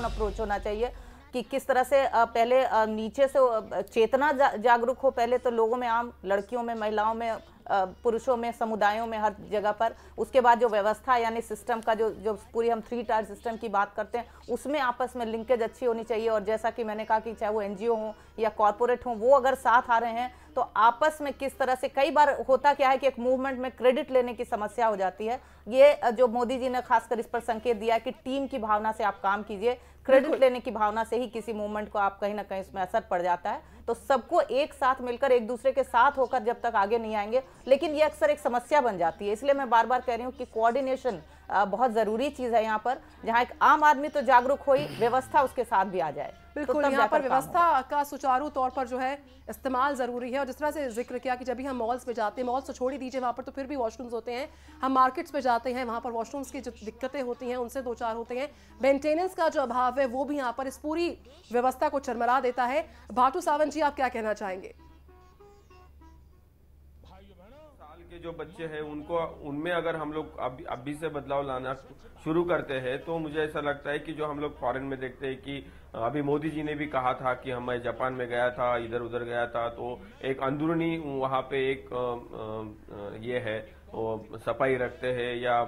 Approach होना चाहिए कि किस तरह से पहले नीचे से चेतना जागरूक हो, पहले तो लोगों में, आम लड़कियों में, महिलाओं में, पुरुषों में, समुदायों में, हर जगह पर। उसके बाद जो व्यवस्था यानी सिस्टम का जो पूरी हम 3 टायर सिस्टम की बात करते हैं, उसमें आपस में लिंकेज अच्छी होनी चाहिए। और जैसा कि मैंने कहा कि चाहे वो एनजीओ हो या कॉरपोरेट हो, वो अगर साथ आ रहे हैं तो आपस में किस तरह से, कई बार होता क्या है कि एक मूवमेंट में क्रेडिट लेने की समस्या हो जाती है। ये जो मोदी जी ने खासकर इस पर संकेत दिया कि टीम की भावना से आप काम कीजिए, क्रेडिट लेने की भावना से ही किसी मूवमेंट को आप कहीं ना कहीं इसमें असर पड़ जाता है। तो सबको एक साथ मिलकर, एक दूसरे के साथ होकर जब तक आगे नहीं आएंगे, लेकिन ये अक्सर एक समस्या बन जाती है। इसलिए मैं बार बार कह रही हूँ कि कोऑर्डिनेशन बहुत जरूरी चीज है यहाँ पर, जहाँ एक आम आदमी तो जागरूक हो ही, व्यवस्था उसके साथ भी आ जाए। बिल्कुल, तो यहाँ पर व्यवस्था का सुचारू तौर पर जो है इस्तेमाल ज़रूरी है। और जिस तरह से जिक्र किया कि जब भी हम मॉल्स में जाते हैं, मॉल्स तो छोड़ ही दीजिए, वहाँ पर तो फिर भी वॉशरूम्स होते हैं, हम मार्केट्स में जाते हैं, वहाँ पर वॉशरूम्स की जो दिक्कतें होती हैं उनसे 2-4 होते हैं, मेंटेनेंस का जो अभाव है वो भी यहाँ पर इस पूरी व्यवस्था को चरमरा देता है। भाटू सावंत जी, आप क्या कहना चाहेंगे? के जो बच्चे हैं उनको, उनमें अगर हम लोग अभी से बदलाव लाना शुरू करते हैं तो मुझे ऐसा लगता है कि जो हम लोग फॉरेन में देखते हैं कि अभी मोदी जी ने भी कहा था कि मैं जापान में गया था, इधर उधर गया था, तो एक अंदरूनी वहाँ पे एक ये है, वो सफाई रखते हैं या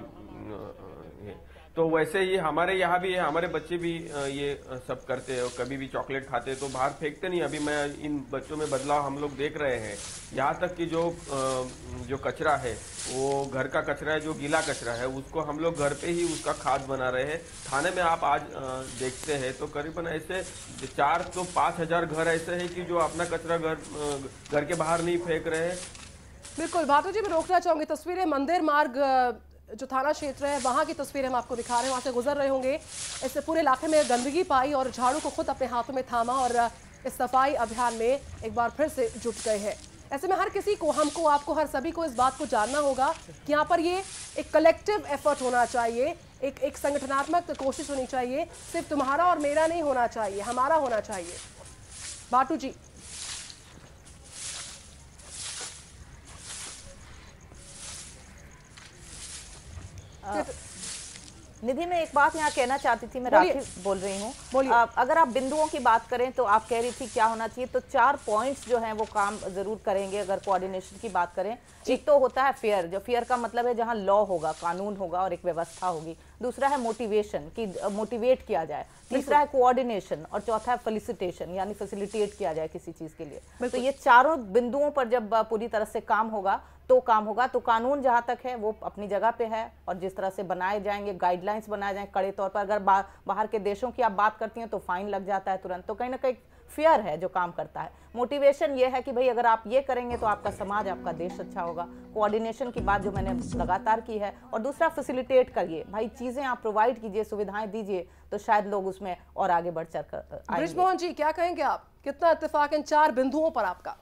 तो वैसे ही हमारे यहाँ भी है, हमारे बच्चे भी ये सब करते हैं। कभी भी चॉकलेट खाते हैं तो बाहर फेंकते नहीं। अभी मैं इन बच्चों में बदलाव हम लोग देख रहे हैं। यहाँ तक कि जो कचरा है वो घर का कचरा है, जो गीला कचरा है उसको हम लोग घर पे ही उसका खाद बना रहे हैं। थाने में आप आज देखते हैं तो करीबन ऐसे 4 तो 5 हजार घर ऐसे हैं कि जो अपना कचरा घर के बाहर नहीं फेंक रहे हैं। बिल्कुल भाटू जी, मैं रोकना चाहूंगी, तस्वीरें मंदिर मार्ग जो थाना क्षेत्र है वहां की तस्वीरें हम आपको दिखा रहे हैं। वहां से गुजर रहे होंगे, इस पूरे इलाके में गंदगी पाई और झाड़ू को खुद अपने हाथों में थामा और इस सफाई अभियान में एक बार फिर से जुट गए हैं। ऐसे में हर किसी को, हमको, आपको, हर सभी को इस बात को जानना होगा कि यहाँ पर ये एक कलेक्टिव एफर्ट होना चाहिए, एक संगठनात्मक कोशिश होनी चाहिए। सिर्फ तुम्हारा और मेरा नहीं होना चाहिए, हमारा होना चाहिए। भाटू जी, निधि, मैं एक बात यहाँ कहना चाहती थी, मैं राखी बोल रही हूँ। अगर आप बिंदुओं की बात करें तो आप कह रही थी क्या होना चाहिए, तो 4 पॉइंट्स जो हैं वो काम जरूर करेंगे अगर कोऑर्डिनेशन की बात करें। एक तो होता है फेयर, जो फेयर का मतलब है जहाँ लॉ होगा, कानून होगा और एक व्यवस्था होगी। दूसरा है मोटिवेशन, कि मोटिवेट किया जाए। तीसरा है कोऑर्डिनेशन और चौथा है फेलिसिटेशन, यानी फैसिलिटेट किया जाए किसी चीज के लिए। तो ये चारों बिंदुओं पर जब पूरी तरह से काम होगा तो काम होगा। तो कानून जहां तक है वो अपनी जगह पे है और जिस तरह से बनाए जाएंगे, गाइडलाइंस बनाए जाएंगे कड़े तौर पर। अगर बाहर के देशों की आप बात करती हैं तो फाइन लग जाता है तुरंत। तो कहीं ना कहीं फेयर है जो काम करता है। मोटिवेशन ये है कि भाई अगर आप ये करेंगे तो आपका समाज, आपका देश अच्छा होगा। कोऑर्डिनेशन की बात जो मैंने लगातार की है। और दूसरा फैसिलिटेट करिए, भाई चीजें आप प्रोवाइड कीजिए, सुविधाएं दीजिए, तो शायद लोग उसमें और आगे बढ़ चढ़ कर आएंगे। बृजमोहन जी, क्या कहेंगे आप? कितना इत्तेफाक इन 4 बिंदुओं पर आपका?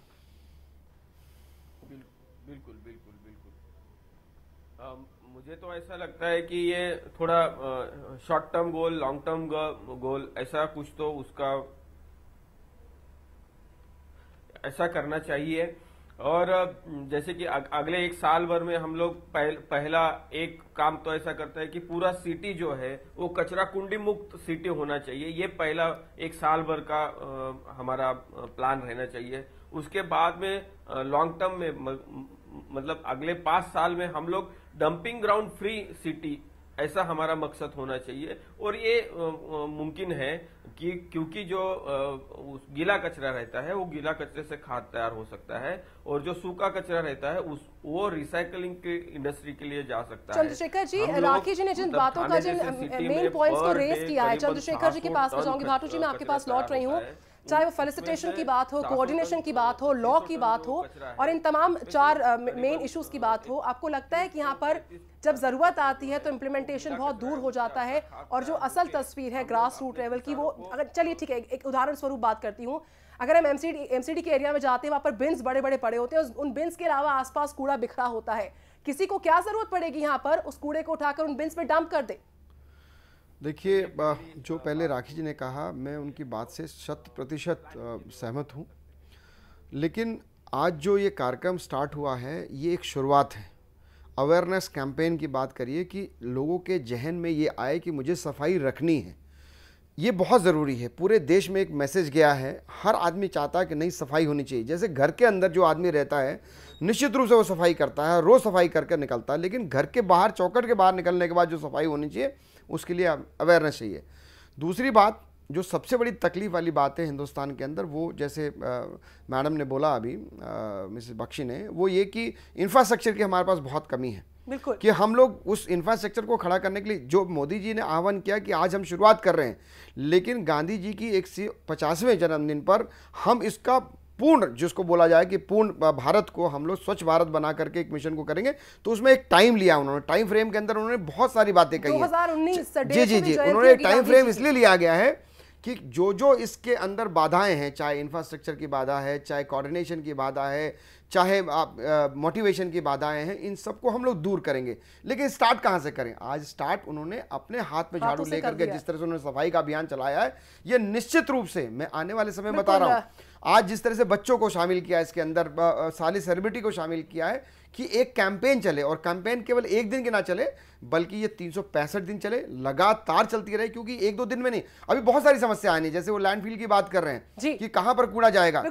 बिल्कुल बिल्कुल बिल्कुल। मुझे तो ऐसा लगता है कि ये थोड़ा short term goal, long term goal, ऐसा कुछ तो उसका ऐसा करना चाहिए। और जैसे कि अगले 1 साल भर में हम लोग पहला एक काम तो ऐसा करता है कि पूरा सिटी जो है वो कचरा कुंडी मुक्त सिटी होना चाहिए। ये पहला 1 साल भर का हमारा प्लान रहना चाहिए। उसके बाद में लॉन्ग टर्म में, मतलब अगले 5 साल में हम लोग डंपिंग ग्राउंड फ्री सिटी, ऐसा हमारा मकसद होना चाहिए। और ये मुमकिन है कि क्योंकि जो गीला कचरा रहता है वो गीला कचरे से खाद तैयार हो सकता है और जो सूखा कचरा रहता है वो रिसाइकलिंग की इंडस्ट्री के लिए जा सकता है। चंद्रशेखर जी, राखी जी ने जिन बातों का, जिन मेन पॉइंट्स को रेज किया है, चंद्रशेखर जी के पास में जाऊंगी। भाटू जी, मैं आपके पास लौट रही हूँ। चाहे वो फेलिसिटेशन की बात हो, कोऑर्डिनेशन की बात हो, लॉ की बात हो और इन तमाम 4 मेन इश्यूज की बात हो, आपको लगता है कि यहाँ पर जब जरूरत आती है तो इम्प्लीमेंटेशन बहुत दूर हो जाता है और जो असल तस्वीर है ग्रास रूट लेवल की, वो, अगर चलिए ठीक है, एक उदाहरण स्वरूप बात करती हूँ। अगर हम एमसीडी के एरिया में जाते हैं, वहाँ पर बिन्स बड़े बड़े पड़े होते हैं, उन बिन्स के अलावा आसपास कूड़ा बिखरा होता है। किसी को क्या जरूरत पड़ेगी यहाँ पर उस कूड़े को उठाकर उन बिन्स में डंप कर दे? देखिए, जो पहले राखी जी ने कहा, मैं उनकी बात से 100% सहमत हूँ। लेकिन आज जो ये कार्यक्रम स्टार्ट हुआ है, ये एक शुरुआत है। अवेयरनेस कैंपेन की बात करिए कि लोगों के जहन में ये आए कि मुझे सफाई रखनी है। ये बहुत ज़रूरी है। पूरे देश में एक मैसेज गया है, हर आदमी चाहता है कि नहीं सफाई होनी चाहिए। जैसे घर के अंदर जो आदमी रहता है निश्चित रूप से वो सफाई करता है, रोज़ सफाई करके निकलता है, लेकिन घर के बाहर चौखट के बाहर निकलने के बाद जो सफाई होनी चाहिए उसके लिए अवेयरनेस चाहिए। दूसरी बात जो सबसे बड़ी तकलीफ वाली बात है हिंदुस्तान के अंदर, वो जैसे मैडम ने बोला अभी, मिसेस बख्शी ने, वो ये कि इंफ्रास्ट्रक्चर की हमारे पास बहुत कमी है। बिल्कुल कि हम लोग उस इंफ्रास्ट्रक्चर को खड़ा करने के लिए जो मोदी जी ने आह्वान किया कि आज हम शुरुआत कर रहे हैं, लेकिन गांधी जी की 150वें जन्मदिन पर हम इसका पूर्ण, जिसको बोला जाए कि पूर्ण भारत को हम लोग स्वच्छ भारत बना करके एक मिशन को करेंगे, तो उसमें एक टाइम लिया उन्होंने। टाइम फ्रेम के अंदर उन्होंने बहुत सारी बातें कही 2019 जी, उन्होंने टाइम फ्रेम इसलिए लिया गया है कि जो जो इसके अंदर बाधाएं हैं, चाहे इंफ्रास्ट्रक्चर की बाधा है, चाहे कोऑर्डिनेशन की बाधा है, चाहे मोटिवेशन की बाधाएं हैं, इन सबको हम लोग दूर करेंगे। लेकिन स्टार्ट कहां से करें? आज स्टार्ट उन्होंने अपने हाथ में झाड़ू लेकर के जिस तरह से उन्होंने सफाई का अभियान चलाया है, ये निश्चित रूप से मैं आने वाले समय में बता रहा हूं, आज जिस तरह से बच्चों को शामिल किया इसके अंदर, सारी सेलिब्रिटी को शामिल किया है कि एक कैंपेन चले, और कैंपेन केवल एक दिन के ना चले बल्कि ये 365 दिन चले, लगातार चलती रहे, क्योंकि एक दो दिन में नहीं, अभी बहुत सारी समस्या आनी, जैसे वो लैंडफिल की बात कर रहे हैं कि कहां पर कूड़ा जाएगा।